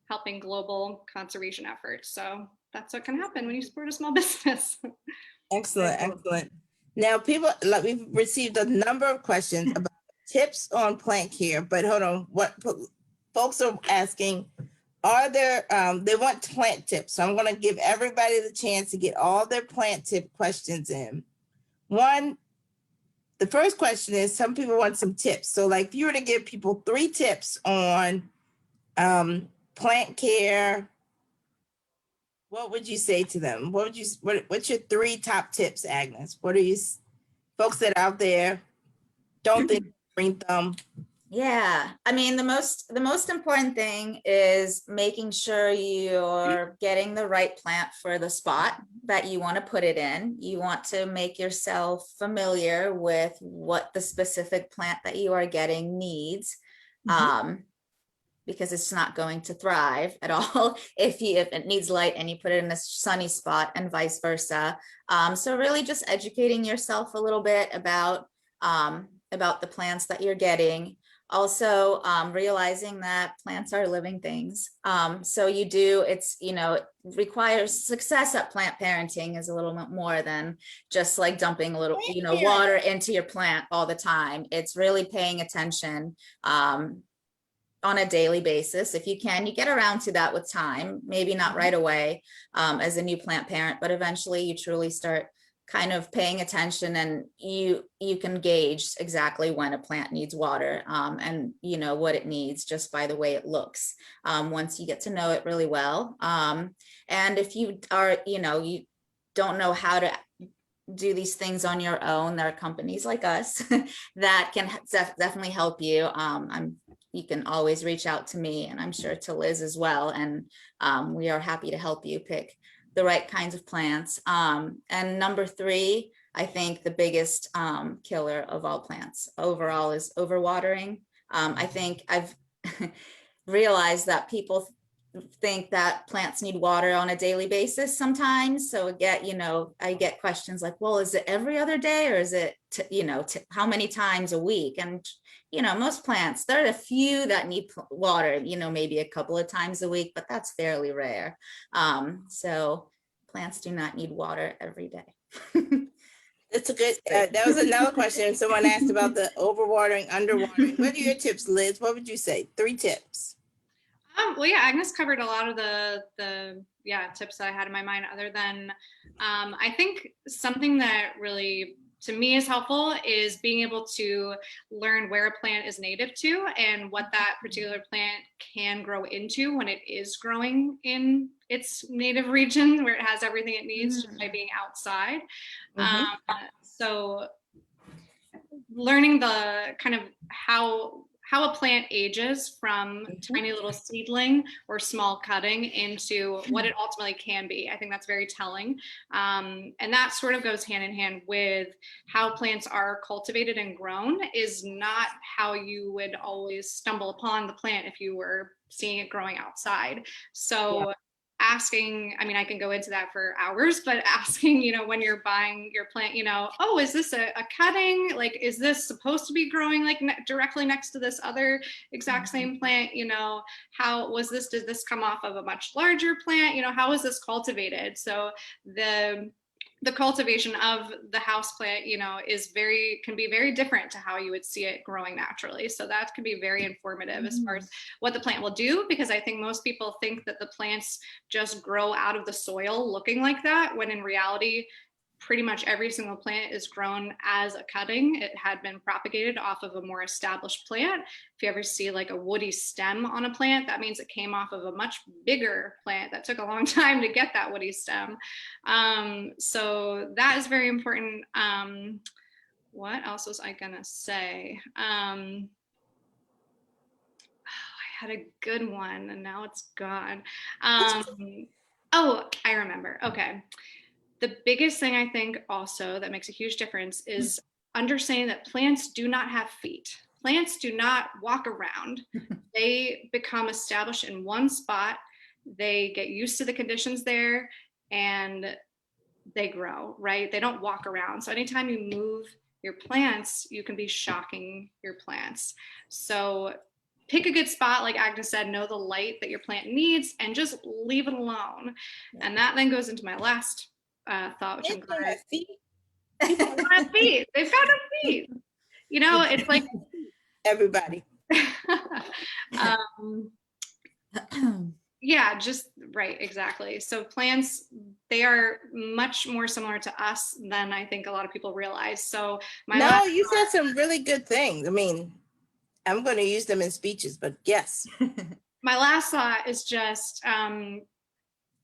helping global conservation efforts. So that's what can happen when you support a small business. Excellent, excellent. Now, we've received a number of questions about tips on plant care, but hold on, what folks are asking, are there, they want plant tips. So I'm going to give everybody the chance to get all their plant tip questions in. The first question is, some people want some tips. So like if you were to give people 3 tips on plant care, what would you say to them? What's your 3 top tips, Agnes? What are you, folks that are out there don't think green thumb? Yeah, I mean, the most important thing is making sure you're getting the right plant for the spot that you want to put it in. You want to make yourself familiar with what the specific plant that you are getting needs. Because it's not going to thrive at all if it needs light and you put it in a sunny spot, and vice versa. So really just educating yourself a little bit about the plants that you're getting. Also realizing that plants are living things. So it requires success at plant parenting is a little bit more than just like dumping a little, water into your plant all the time. It's really paying attention on a daily basis. If you can, you get around to that with time, maybe not right away as a new plant parent, but eventually you truly start kind of paying attention, and you can gauge exactly when a plant needs water and what it needs just by the way it looks once you get to know it really well. And if you are, you don't know how to do these things on your own, there are companies like us that can definitely help you. You can always reach out to me, and I'm sure to Liz as well. And we are happy to help you pick the right kinds of plants. And number 3, I think the biggest killer of all plants overall is overwatering. I think I've realized that people think that plants need water on a daily basis sometimes. So I get questions like, well, is it every other day, or is it, how many times a week? And, most plants, there are a few that need water, maybe a couple of times a week, but that's fairly rare. So plants do not need water every day. That's a good, that was another question. Someone asked about the overwatering, underwatering. What are your tips, Liz? What would you say? 3 tips. Well, yeah, Agnes covered a lot of the tips that I had in my mind, other than I think something that really to me is helpful is being able to learn where a plant is native to and what that particular plant can grow into when it is growing in its native region where it has everything it needs just by being outside. So learning the kind of how a plant ages from tiny little seedling or small cutting into what it ultimately can be. I think that's very telling. And that sort of goes hand in hand with how plants are cultivated and grown is not how you would always stumble upon the plant if you were seeing it growing outside. So asking, I mean, I can go into that for hours, but asking, when you're buying your plant, oh, is this a cutting? Like, is this supposed to be growing like directly next to this other exact same plant? How was this, did this come off of a much larger plant? How is this cultivated? So the the cultivation of the house plant, you know, can be very different to how you would see it growing naturally. So that can be very informative as far as what the plant will do, because I think most people think that the plants just grow out of the soil looking like that, when in reality, pretty much every single plant is grown as a cutting. It had been propagated off of a more established plant. If you ever see like a woody stem on a plant, that means it came off of a much bigger plant that took a long time to get that woody stem. So that is very important. What else was I gonna say? I had a good one and now it's gone. Oh, I remember. Okay. The biggest thing I think also that makes a huge difference is understanding that plants do not have feet. Plants do not walk around. They become established in one spot. They get used to the conditions there and they grow, right? They don't walk around. So anytime you move your plants, you can be shocking your plants. So pick a good spot, like Agnes said, know the light that your plant needs and just leave it alone. And that then goes into my last thought, which I'm glad. People have feet. They've got feet. You know, it's like everybody. Yeah, just right, exactly. So plants, they are much more similar to us than I think a lot of people realize. So you said some really good things. I mean, I'm going to use them in speeches, but yes. My last thought is just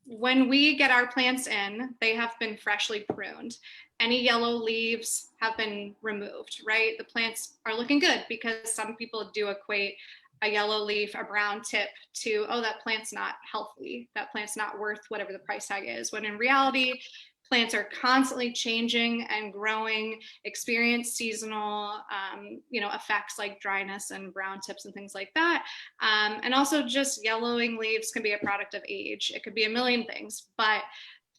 when we get our plants in, they have been freshly pruned. Any yellow leaves have been removed, right? The plants are looking good, because some people do equate a yellow leaf, a brown tip to, oh, that plant's not healthy. That plant's not worth whatever the price tag is. When in reality, plants are constantly changing and growing, experience seasonal, effects like dryness and brown tips and things like that. And also just yellowing leaves can be a product of age. It could be a million things, but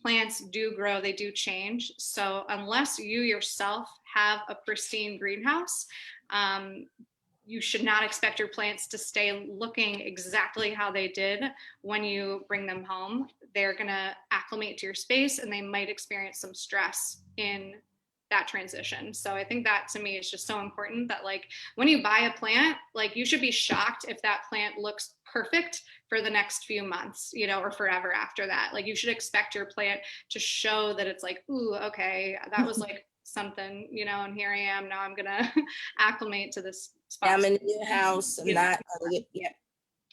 plants do grow, they do change. So unless you yourself have a pristine greenhouse, you should not expect your plants to stay looking exactly how they did when you bring them home. They're gonna acclimate to your space and they might experience some stress in that transition. So I think that to me is just so important, that like when you buy a plant, like you should be shocked if that plant looks perfect for the next few months, you know, or forever after that. Like you should expect your plant to show that it's like, ooh, okay, that was like something, you know, and here I am, now I'm gonna acclimate to this spot. I'm in a new house. I'm not, yeah.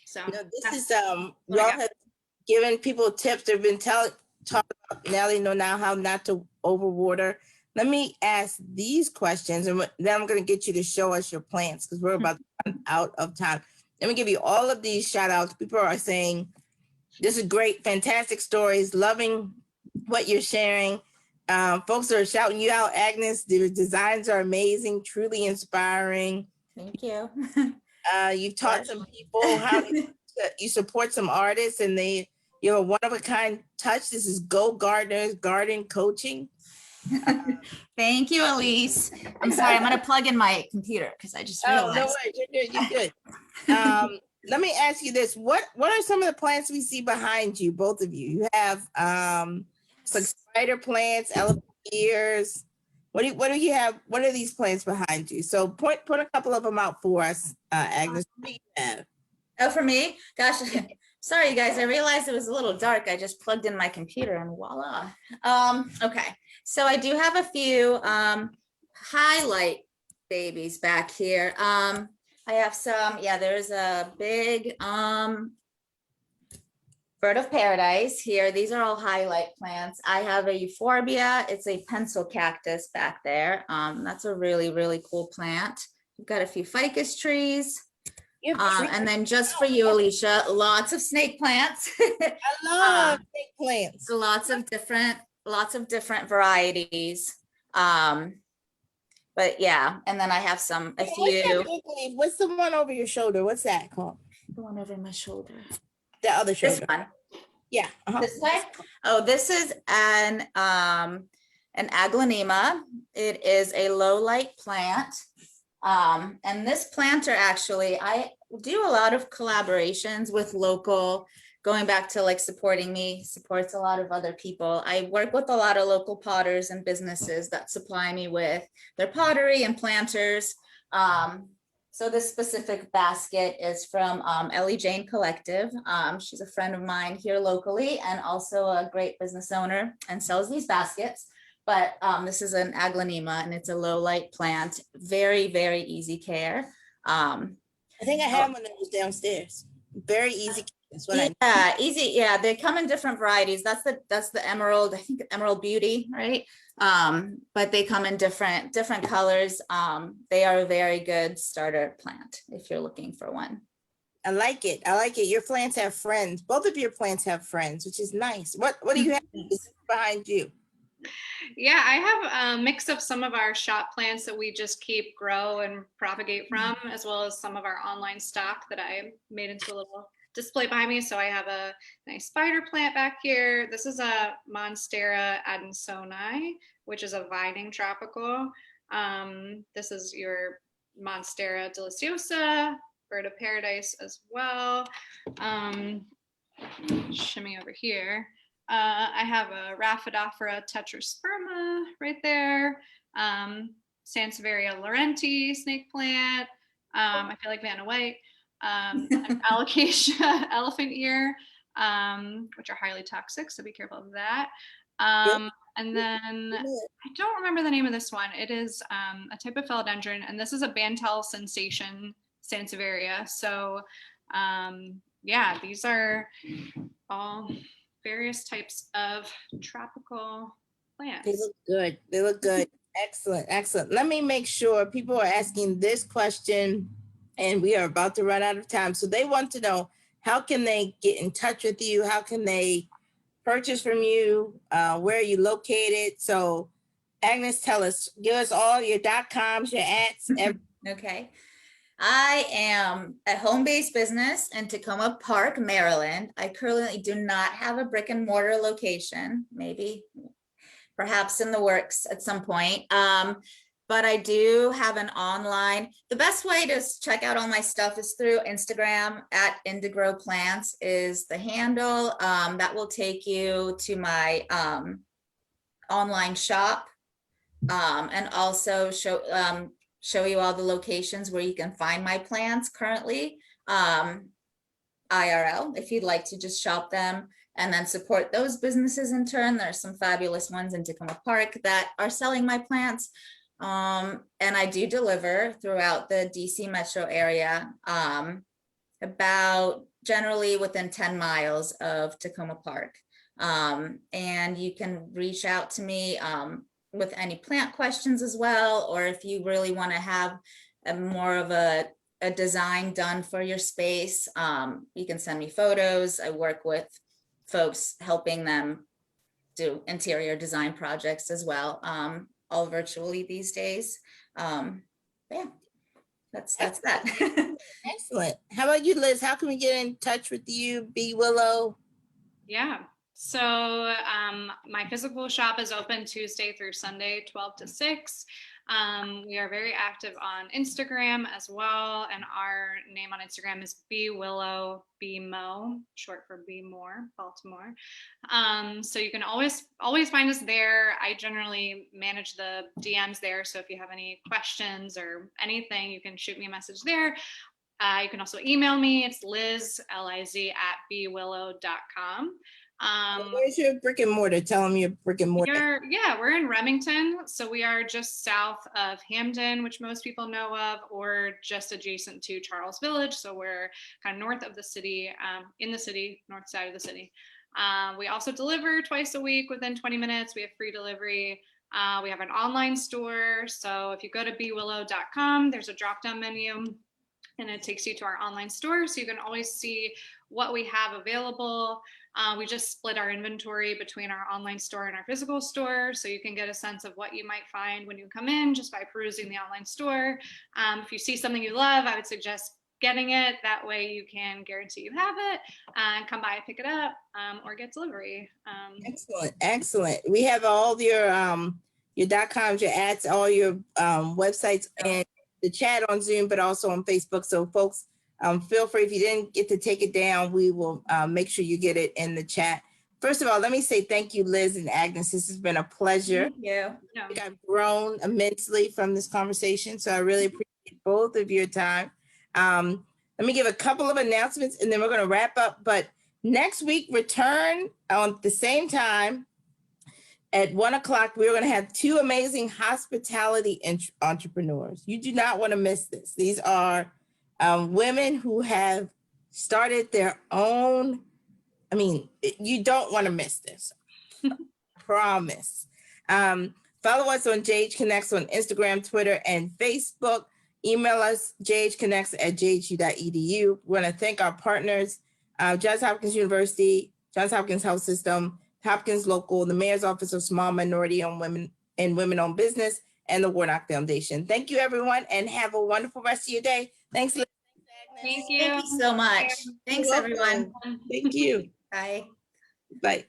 So this is, y'all have given people tips. They've been talking about, now they know now how not to overwater. Let me ask these questions, and then I'm going to get you to show us your plants, because we're about to run out of time. Let me give you all of these shout outs. People are saying, this is great, fantastic stories, loving what you're sharing. Folks are shouting you out, Agnes. The designs are amazing, truly inspiring. Thank you. You've taught some people how you support some artists, and you have a one-of-a-kind touch. This is Go Gardeners Garden Coaching. Thank you, Elise. I'm sorry, I'm going to plug in my computer because I just realized. Oh, no worries. You're good. Let me ask you this. What are some of the plants we see behind you, both of you? You have some spider plants, elephant ears. What do you have? What are these plants behind you? So put a couple of them out for us, Agnes. What do you have? Oh, for me? Gosh, sorry, you guys. I realized it was a little dark. I just plugged in my computer and voila. Okay, so I do have a few highlight babies back here. I have some, there's a big bird of paradise here. These are all highlight plants. I have a euphorbia. It's a pencil cactus back there. That's a really, really cool plant. We've got a few ficus trees. And then just for you, Alicia, lots of snake plants. I love snake plants. Lots of different varieties. But yeah, and then I have a few. What's the one over your shoulder? What's that called? The one over my shoulder. The other shoulder. This one. Yeah. This way. Oh, this is an aglaonema. It is a low light plant. And this planter, actually, I do a lot of collaborations with local going back to like supporting me, supports a lot of other people. I work with a lot of local potters and businesses that supply me with their pottery and planters. So this specific basket is from Ellie Jane Collective. She's a friend of mine here locally and also a great business owner and sells these baskets. But this is an aglaonema and it's a low light plant. Very, very easy care. I think I have one of those downstairs. Very easy. That's what Yeah, easy. Yeah, they come in different varieties. That's the emerald, I think Emerald Beauty, right? But they come in different colors. They are a very good starter plant if you're looking for one. I like it. I like it. Your plants have friends. Both of your plants have friends, which is nice. What do you have behind you? Yeah, I have a mix of some of our shop plants that we just keep grow and propagate from, as well as some of our online stock that I made into a little display behind me. So I have a nice spider plant back here. This is a Monstera adansonii, which is a vining tropical. This is your Monstera deliciosa, bird of paradise as well. Shimmy over here. I have a Rhaphidophora tetrasperma right there. Sansevieria laurenti snake plant. I feel like Vanna White. An alocasia elephant ear, which are highly toxic, so be careful of that. And then I don't remember the name of this one. It is a type of philodendron, and this is a Bantel sensation Sansevieria. So yeah, these are all various types of tropical plants. They look good. They look good. Excellent. Excellent. Let me make sure people are asking this question and we are about to run out of time. So they want to know, how can they get in touch with you? How can they purchase from you? Where are you located? So Agnes, give us all your .coms, your ads. Okay. I am a home-based business in Tacoma Park, Maryland. I currently do not have a brick and mortar location, maybe perhaps in the works at some point. But I do have an online. The best way to check out all my stuff is through Instagram at Indigrow Plants is the handle. That will take you to my online shop and also show you all the locations where you can find my plants currently, IRL, if you'd like to just shop them and then support those businesses in turn. There's some fabulous ones in Tacoma Park that are selling my plants. And I do deliver throughout the DC metro area, about generally within 10 miles of Tacoma Park. And you can reach out to me with any plant questions as well, or if you really want to have more of a design done for your space, you can send me photos. I work with folks helping them do interior design projects as well, all virtually these days. Yeah, that's that. Excellent. How about you, Liz? How can we get in touch with you, B Willow? Yeah. So my physical shop is open Tuesday through Sunday, 12 to 6. We are very active on Instagram as well. And our name on Instagram is B Willow B Mo, short for Be More, Baltimore. So you can always find us there. I generally manage the DMs there. So if you have any questions or anything, you can shoot me a message there. You can also email me. It's Liz, Liz, at bwillow.com. Where's your brick and mortar? Tell them your brick and mortar. We're in Remington. So we are just south of Hamden, which most people know of, or just adjacent to Charles Village. So we're kind of north of the city, in the city, north side of the city. We also deliver twice a week within 20 minutes. We have free delivery. We have an online store. So if you go to bwillow.com, there's a drop-down menu and it takes you to our online store. So you can always see what we have available. We just split our inventory between our online store and our physical store. So you can get a sense of what you might find when you come in just by perusing the online store. If you see something you love, I would suggest getting it. That way you can guarantee you have it and come by and pick it up or get delivery. Excellent. Excellent. We have all your .coms, your ads, all your websites and the chat on Zoom, but also on Facebook. So folks, Feel free, if you didn't get to take it down, we will make sure you get it in the chat. First of all, let me say thank you, Liz and Agnes. This has been a pleasure. Thank you. No. I think I've grown immensely from this conversation, so I really appreciate both of your time. Let me give a couple of announcements and then we're going to wrap up. But next week, return on the same time at 1 o'clock. We're going to have two amazing hospitality entrepreneurs. You do not want to miss this. These are women who have started their own. I mean, you don't want to miss this. Promise. Follow us on JH Connects on Instagram, Twitter, and Facebook. Email us jhconnects@jhu.edu. We want to thank our partners, Johns Hopkins University, Johns Hopkins Health System, Hopkins Local, the Mayor's Office of Small Minority-Owned Women and Women-Owned Business, and the Warnock Foundation. Thank you, everyone, and have a wonderful rest of your day. Thanks, Liz. Thank you. Thank you so much. Thanks, You're everyone. welcome. Thank you. Bye. Bye.